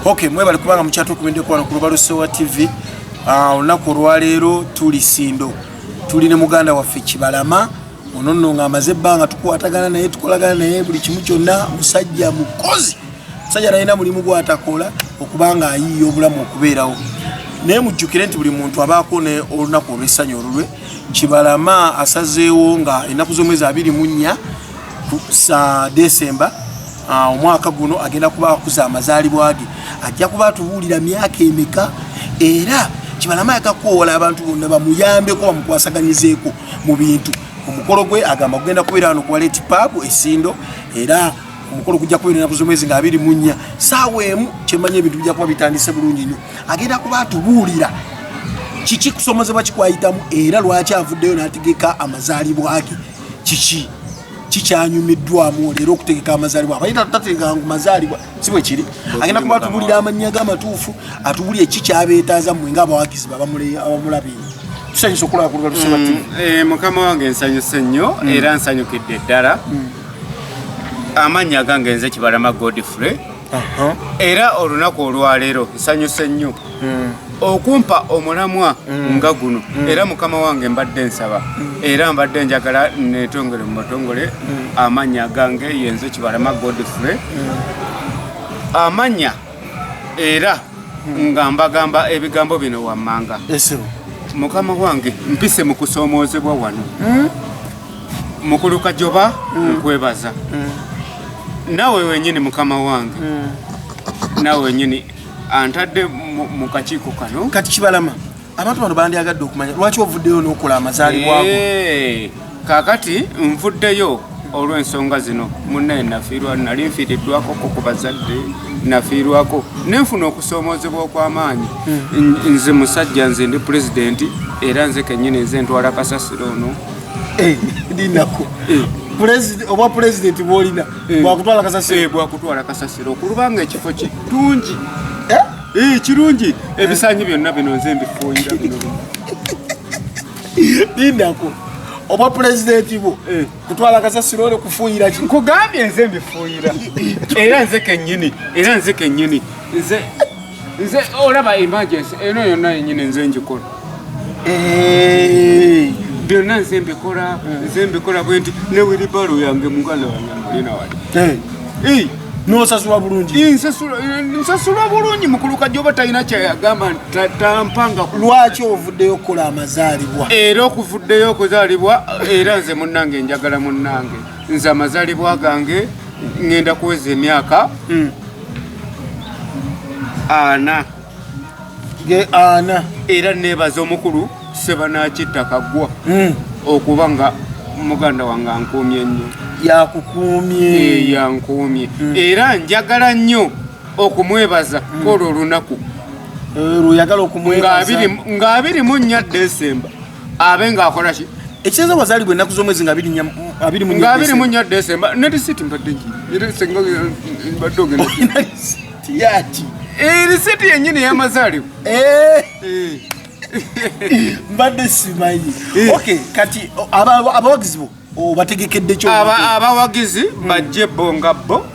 Okay, mwe bali kubanga mukyatu kumende kwa ku Lubalusewa TV. Olunaku olwaleero tuli Sindo. Tuli ne muganda waffe Kibalama. Ono nga amaze ebbanga tukwatagana naye tukolagana naye buli kimu kyonna musajja mukozi. Musajja alina mulimu gw'atakola okubanga ayiiya obulamu okubeerawo. Naye mujjukire nti buli muntu abaako ne olunaku olw'essanyu olulwe. Kibalama asazeewo nga ennaku z'omwezi 24 sa Desemba omwaka guno agenda kuba akuza amazaalibwa ge. Ajja kuba atubuulira myaka emeka era Kibalama yakakoola abantu bonna bamuyambeko bamukwasaganyizeeko mu bintu. Omukolo gwe agamba kugenda kubeera wano ku Wallet Pub Sindo era omukolo gujja kubeera ennaku z'omwezi nga 24 ssaawa emu kyemanya ebintu bijja kuba bitandise bulungi nnyo. Agenda kuba atubuulira kiki kusomozebwa kikwayitamu era lwaki avuddeyo n'ategeka amazaalibwa ge. Kiki kikyanyumiddwamu leero okutegeka amazaalibwa abayita tutategeka mazaalibwa si bwe kiri. Agenda kuba atubulira amannya g'amatuufu atubulire kikyabeetaaza mmwe ng'abawagizi abamulabire. Tusanyusa okulaba ku Lubalusewa TV. Mukama wange nsanyuse nnyo era nsanyukidde ddala. Amannya gange nze Kibalama Godfrey. Era olunaku olwaleero nsanyuse nnyo okumpa omulamwa nga guno era mukama wange mbadde nsaba era mbadde njagala netongere mu matongole amannya gange yenze Kibalama Godfrey. Amanya era nga mbagamba ebigambo bino wammanga. Mukama wange mpise mu kusomoozebwa wano mukulu Kajoba nkwebaza nawe wenyini mukama wange nawe wenyini antadde mu kakiiko kano. Kati Kibalama abantu bano bandyagadde okumanya lwaki ovuddeyo n'okola amazaalibwa go. Kaakati nvuddeyo olw'ensonga zino munnaye nafiirwa nali nfiiriddwako ku bazadde nafiirwako nenfuna okusoomoozebwa okw'amaanyi. Nze musajja nze ndi pulezidenti era nze kennyini nze ntwala kasasiro ono. Dinako oba pulezidenti bw'olina bwakutwala kasasiro. Bwakutwala kasasiro okulubanga ekifo kirungi kirungi ebisaanyi byonna bino nze mbifuuyira bino. Dinako oba pulezidenti bo kutwala kasasiro ole kufuuyira ki? Nkugambye nze mbifuuyira era nze kennyini nze olaba emergency eno yonna yennyini nze njikola. Byonna nze mbikola bwe nti ne wilibalo yange muganda wange mulina wali. Nosasula bulungi? Nsasula bulungi. Mukulu Kajoba talina kyayagamba tampanga. Lwaki ovuddeyo okukola amazaalibwa? Era okuvuddeyo okuzaalibwa era nze munnange njagala munnange. Nze amazaalibwa gange ngenda kuweza emyaka 40. Era nebaza omukulu Sebanakitta Kaggwa okuba nga muganda wange ankuumye nnyo. Yakukuumye? Yankuumye. Era njagala nnyo okumwebaza olwo olunaku luyagala okumwebaza nga 24 Desemba abe ng'akola ki ekisenza wazaalibwa ennaku z'omwezi nga 24 Desemba. Ne risiti mbadde njiri senga mbadde ogenda yaki risiti yennyini y'amazaalibwa. Mbadde simanyi. Okay, kati abawagizi bo obategekedde kyo? Abawagizi bajje bo nga bo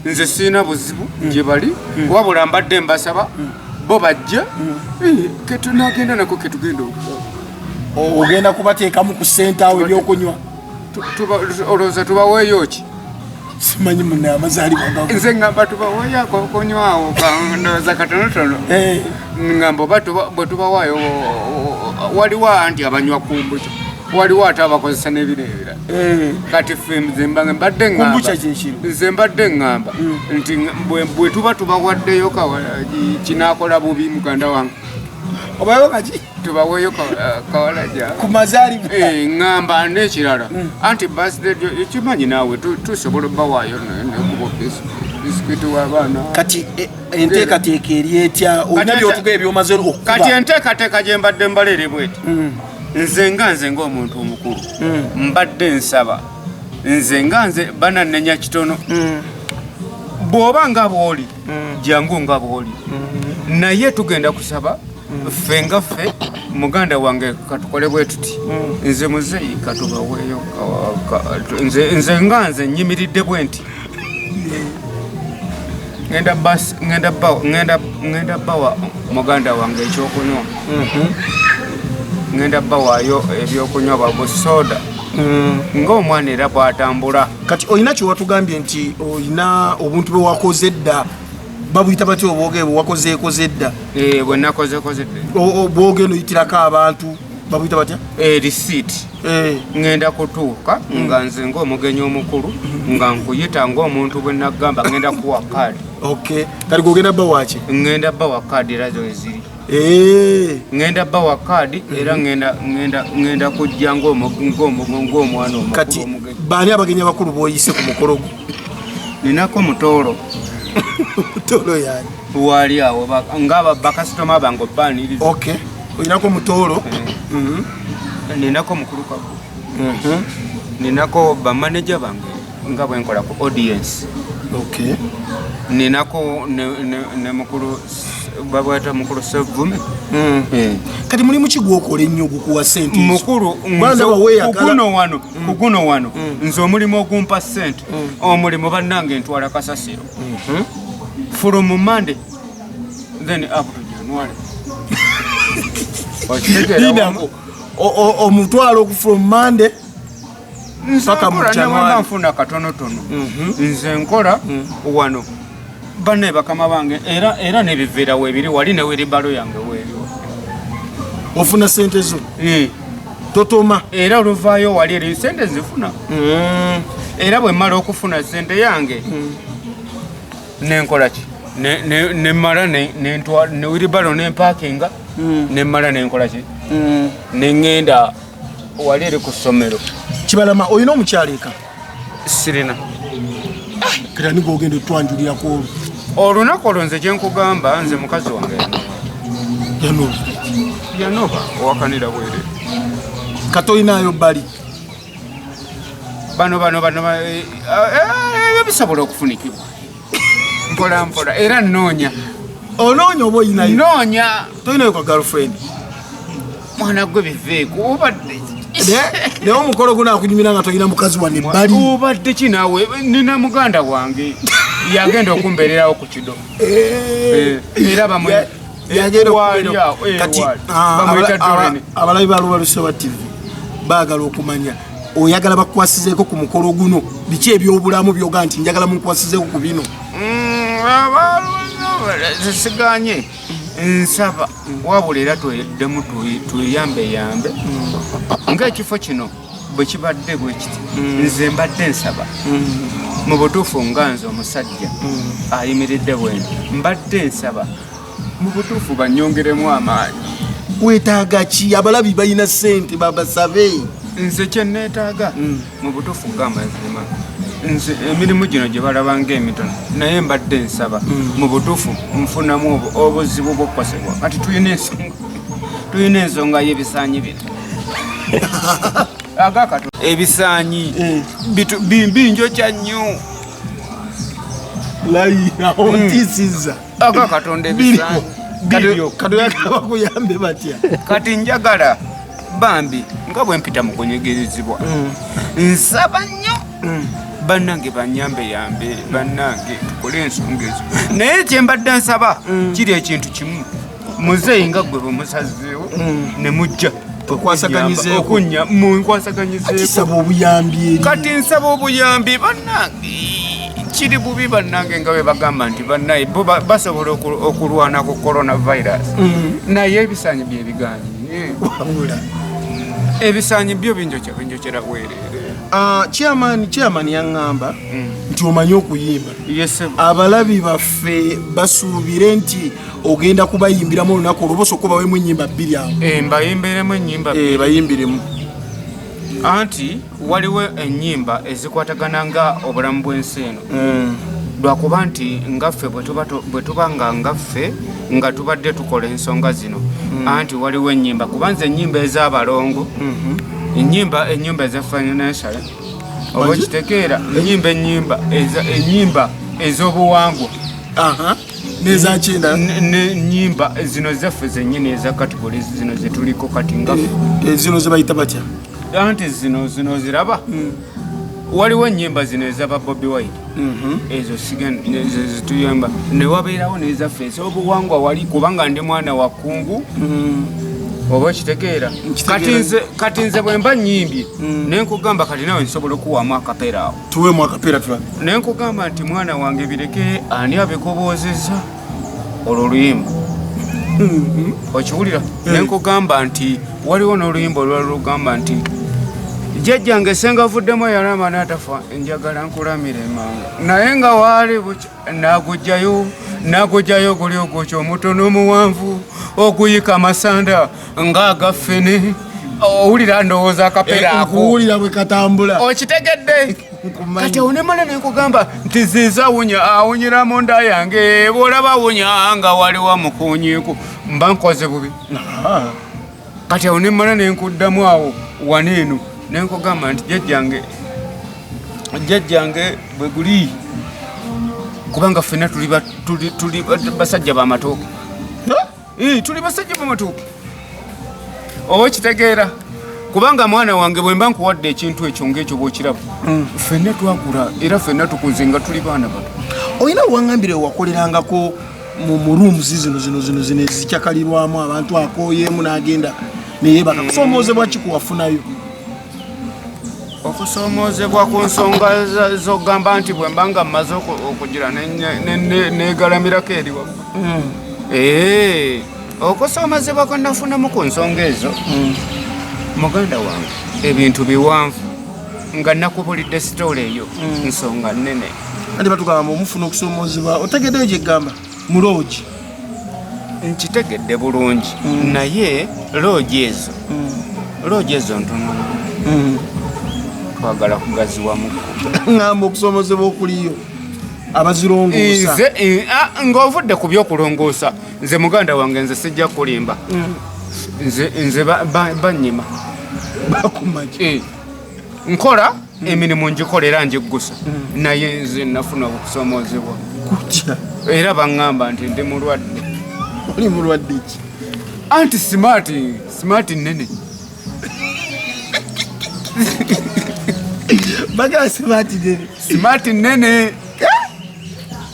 nze siina buzibu gye bali wabula mbadde mbasaba bo bajje ketunagenda nako ketugenda ogenda kubateekamu ku ssente awo ebyokunywa olowooza tubaweeyo ki? Simanyi munne amazaalibwa nze ngamba tubaweeyo akonywa awo ndowooza katonotono ngamba bwe tubawaayo waliwo anti abanywa kumbucha waliwo ate abakozesa n'ebireebera. Kati ffe nze mbadde ngamba nti bwe tuba tubawaddeyo kinaakola bubi muganda wange obayo kaki tubaweeyo kawalaja ku mazaalibwa. Ngamba n'ekirala anti birthday ekimanyi naawe tusobola obbawaayo nekuba bisikiti w'abaana. Kati enteekateeka eri etya? Olina by'otuga ebyomaze okuba? Kati enteekateeka gye mbadde mbaleere bweti nze ng'omuntu omukulu mbadde nsaba nze banannenya kitono bw'oba nga bw'oli jangu nga bw'oli naye tugenda kusaba ffe nga ffe muganda wange katukole bwe tuti nze muzeeyi katubaweeyo nze nyimiridde bwe nti ngenda bawa muganda wange ekyokunywa. Ngenda bawaayo ebyokunywa babo soda. Ng'omwana era bw'atambula. Kati olina kye watugambye nti olina obuntu bwe wakoze dda babuyita batya obwoge bwe wakozeekoze dda? Bwe nakozeekoze dda. Obwoge noyitirako abantu babuyita batya? Receipt. Ngenda kutuuka nga nze ng'omugenyi omukulu nga nkuyita ng'omuntu bwe nagamba ngenda kuwa kaadi. Okay. Kati gogenda bawa ki? Ngenda bawa kaadi era zo eziri. Ngenda bawa kaadi era ngenda kujja ng'omwana omukulu. Kati baani abagenyi abakulu b'oyise ku mukolo gwo? Ninako mutoolo. Mutoolo yani? Wali awo ng'aba bakasitoma bange obbaaniriza. Okay. Olinako mutoolo? Ninako mukulu kabu. Ninako bamaneja bange nga bwe nkola ku audience. Okay. Ninako ne mukulu babwata mukulu Sevume. Kati mulimu ki gwokola ennyo gukuwa ssente? Mukulu kuguno wano nze omulimu ogumpa ssente omulimu bannange ntwala kasasiro. From Monday then up to January. Omutwalo from Monday paka mu January. Nfuna katonotono. Nze nkola wano banne bakama bange era nebiveera weebiri wali ne weri balo yange weeriwo. Ofuna ssente zo? Totoma. Era oluvaayo wali eri ssente zifuna. Era bwe mmala okufuna ssente yange nenkola ki? Nemmala ne weri balo nempakinga nemmala nenkola ki? Nengenda wali eri ku ssomero. Kibalama olina omukyaleka? Sirina. Kira nigo ogenda otwanjulirako olunaku olwo nze kyenkugamba nze mukazi wange yanoba owakanira bwere. Katolinayo bali bano bisobola okufunikibwa mpola era nnoonya. Onoonya oba oyinayo? Nnoonya. Tolinayo ka girlfriend? Mwana gwe biveeku obadde naye omukolo guno akunyumira nga tolina mukazi wange bali. Obadde ki naawe? Nina muganda wange yagenda okumbeererawo ku kido era abalabi ba Lubalusewa TV baagala okumanya oyagala bakukwasizeeko ku mukolo guno biki ebyobulamu byoga nti njagala munkwasizeeko ku bino? Siganye nsaba wabula era tweddemu tuyambe ng'ekifo kino bwe kibadde bwe kiti nze mbadde nsaba mu butuufu nga nze omusajja ayimiridde bwene mbadde nsaba mu butuufu bannyongeremu amaanyi. Weetaaga ki? Abalabi balina ssente babasabe. Nze kye neetaaga mu butuufu ng'amazima nze emirimu gino gye balaba ng'emitono naye mbadde nsaba mu butuufu nfunamu obuzibu bw'okukosebwa. Kati tulina ensonga y'ebisaanyi bino agakato ebisaanyi binjokya nnyo layira ontisiza agakatonda ebisaanyi katoyagala bakuyambe batya? Kati njagala bambi nga bwe mpita mu kunyigirizibwa nsaba nnyo bannange banyambe bannange tukole ensonga ezo. Naye kye mbadde nsaba kiri ekintu kimu muzeeyi nga gwe bwemusazeewo ne mujja okunkwasaganyizeko obuyambi. Kati nsaba obuyambi bannange kiri bubi bannange nga bwe bagamba nti bannaye bo basobola okulwana ku coronavirus naye ebisaanyi bye biganyi ebisaanyi byo binjokera bwerere. Chairman yaŋŋamba nti omanyi okuyimba. Abalabi baffe basuubire nti ogenda kubayimbiramu olunaku olwo bosoka bawemu ennyimba bbiri awo. Mbayimbiremu ennyimba bayimbiremu. Anti waliwo ennyimba ezikwatagana nga obulamu bw'ensi eno lwakuba nti ngaffe bwe tuba ngaffe nga tubadde tukola ensonga zino anti waliwo ennyimba kubanza ennyimba ez'abalongo ennyimba ez'efinancial oba kitegeera ennyimba ez'obuwangwa n'ennyimba zino zaffe zennyini eza kategori zino zetuliko kati ngaffe zino zebayita batya anti zino ziraba waliwo ennyimba zino ezaba Bobi Wine ezo zituyamba ne wabeerawo n'ezaffe ez'obuwangwa wali kubanga ndi mwana wa kkungu oba okitegeera kati nze bwe mba nyimbye ne nkugamba kati nawe nsobola okuwaamu akapeera awo tuweemu akapeera ne nkugamba nti mwana wange bireke ani abikoboozezza olwo oluyimba okiwulira ne nkugamba nti waliwo n'oluyimba olwala lugamba nti jjajjange senga avuddemu yalama n'atafa njagala nkulamire mangu naye nga waali nagujjayo guli ogwokyo omutono omuwanvu oguyika amasanda ng'agaffene owulira ndowooza akapeera ako bwe katambula okitegedde kati onemala nenkugamba nti ziza awunyira mu nda yange bwolaba awunya nga waliwo mukunyiiku mba nkoze bubi kati onemala nenkuddamu awo waneeno nenkugamba nti jjajjange bwe guli kubanga ffenna tuli basajja b'amatooke tuli basajja b'amatooke oba okitegeera kubanga mwana wange bwe mba nkuwadde ekintu ekyo ng'ekyo bw'okiraba ffenna twagula era ffenna tukuze nga tuli baana bato olina wewaŋŋambire wakolerangako mu rooms zino ezikyakalirwamu abantu akooyeemu n'agenda neyebaka kusoomoozebwa ki kuwafunayo okusoomoozebwa ku nsonga z'ogamba nti bwe mba nga mmaze okugira neegalamirako eri waggulu okusoomoozebwa kwe nafunamu ku nsonga ezo muganda wange ebintu biwanvu nga nakubulidde sitoola eyo nsonga nnene andi batugamba omufuna okusoomoozebwa otegeddeyo gyegamba mu loogi nkitegedde bulungi naye loogi ezo ntono twagala kugaziwamuko ngamba okusoomoozebwa okuliyo abazirongoosa ng'ovudde ku by'okulongoosa nze muganda wange nze sijja kulimba nze banyima bakumaki nkola emirimu ngikolera njiggusa naye nze nafuna okusoomoozebwa kutya era baŋŋamba nti ndi mulwadde oli mulwadde ki anti simaati nnene bagaa simaati nnene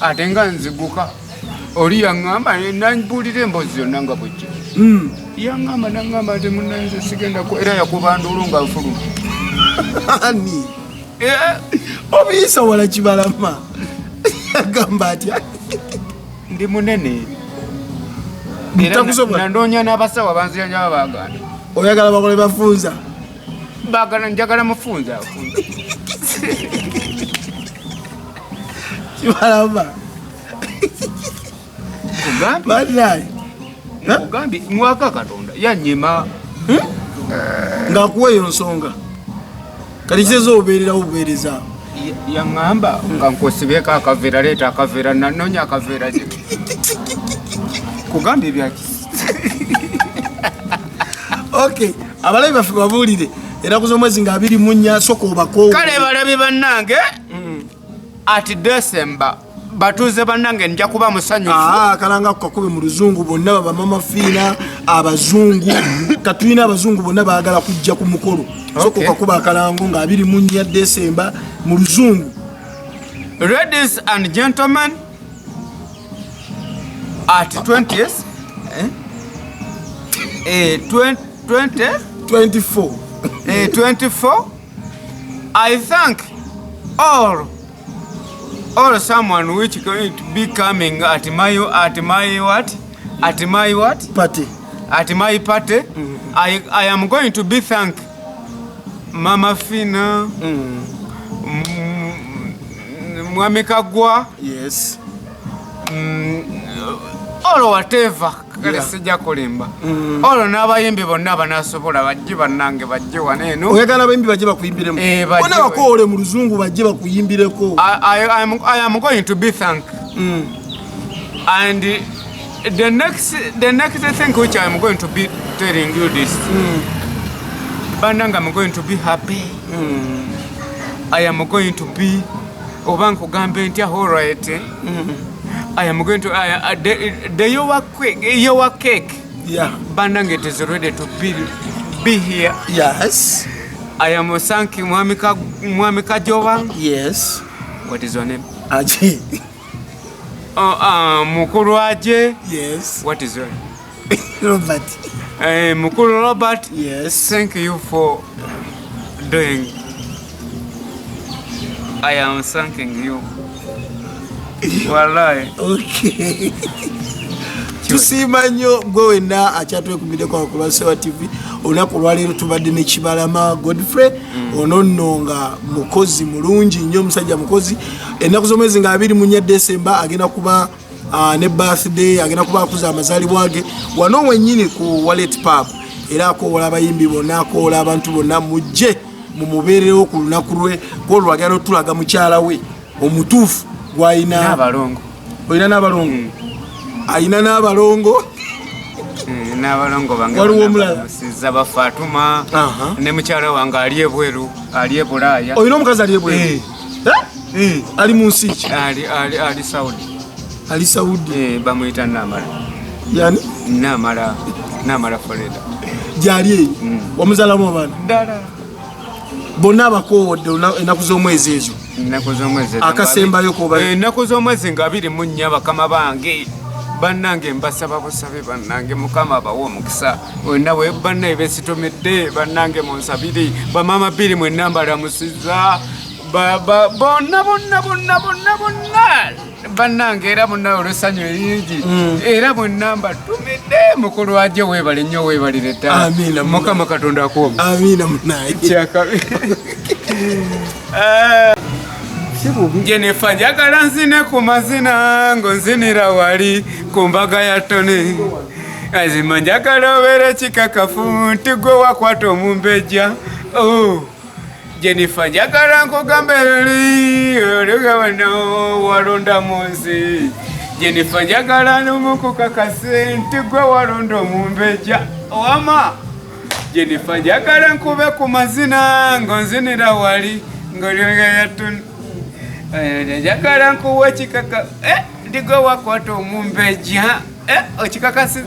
ate nga nziguka oli yaŋŋamba nambuulira emboozi yonna nga bwejja yaŋŋamba naŋŋamba nti munanze sigenda era yakuba nduulu nga nfuluma ani obiyisa wala Kibalama agamba atya ndi munene nandoonya n'abasawo banziyanja babagana oyagala bakole bafunza bagana njagala mufunza Kibalama mugambi mwaka Katonda yanyima ng'akuwa eyo nsonga kati kizeza obeererawo bubeereza yaŋŋamba nga nkosibeko akaveera leeta akaveera nanoonya akaveera kye kugambye byaki okay abalabi baffe babuulire era kuza omwezi nga 24 soka obako kale balabi bannange ati December batuuze bannange nja kuba musanyufu kalanga kukakube mu luzungu bonna babamama fiina abazungu katulina abazungu bonna baagala kujja ku mukolo soka okakuba akalango nga 24 December mu luzungu. Ladies and gentlemen, at 20th 24 I thank all someone which going to be coming at my party. At my party, I am going to be thank Mama Fina, Mwami Kagwa, yes, all whatever. Sijja kulimba olwo n'abayimbi bonna banasobola bajje bannange bajje waneeno oyagala abayimbi bajje bakuyimbiremu bona bakoole mu luzungu bajje bakuyimbireko. I am going to be thank and the next thing which I am going to be telling you this bannange I'm going to be happy. I am going to be oba nkugambe ntya alright. I am going to your cake. Yeah. Banang, it is ready to be here. Yes. I am Sanki Mwami Kajoba. Yes. What is your name? Aje. Mukuru Aje. Yes. What is your name? Robert. Mukuru Robert. Yes. Thank you for doing. I am thanking you. Wallahi. Okay. Tusiima nnyo gwe wenna akyatwekumbidde kwa Kulwasewa TV. Olunaku olwaleero tubadde ne Kibalama Godfrey. Ono nno nga mukozi mulungi nnyo, musajja mukozi. Ennaku z'omwezi nga 24 December agenda kuba ne birthday, agenda kuba akuza amazaalibwa ge wano wennyini ku Wallet Pub. Era akoola abayimbi bonna, akoola abantu bonna, mujje mumubeerewo ku lunaku lwe kwolwagala otulaga mukyala we omutuufu gw'ayina n'abalongo. Olina n'abalongo? Ayina n'abalongo? N'abalongo bange waliwo omulala musizza ba Fatuma ne mukyala wange ali ebweru, ali e Bulaaya. Olina omukazi ali ebweru? Ali mu nsi ki? Ali Saudi. Ali Saudi? Bamuyita Namala. Yani? Namala Florida. Gyali eyo? Wamuzaalamu abaana? Ddala. Bonna abakoowodde ennaku z'omwezi ezo? Ennaku z'omwezi akasembayo koba? Ennaku z'omwezi nga 24 bakama bange. Bannange mbasaba busabe bannange Mukama bawe omukisa. Wonna we bannaye beesitomedde bannange munsabire. Bamama bbiri mwenna mbalamusizza. Bonna bannange era bonna olusanyu eringi era bonna mbatumidde. Mukulu Aje weebale nnyo, weebalire ddala. Mukama Katonda akuuma. Amiina munaye. Kyakabi. Jennifer njagala nzine ku mazina ng'onzinira wali ku mbaga ya Tone. Azima njagala obeere kikakafu nti gwe wakwata omumbejja. Jennifer njagala nkugambe luli oluga wano walonda mu nsi. Jennifer njagala nomukukakase nti gwe walonda omumbejja. Wama Jennifer njagala nkube ku mazina ng'onzinira wali ng'oluga ya Tone. Njagala nkuwe kikaka nti gwe wakwata omumbejja. Okikakasiza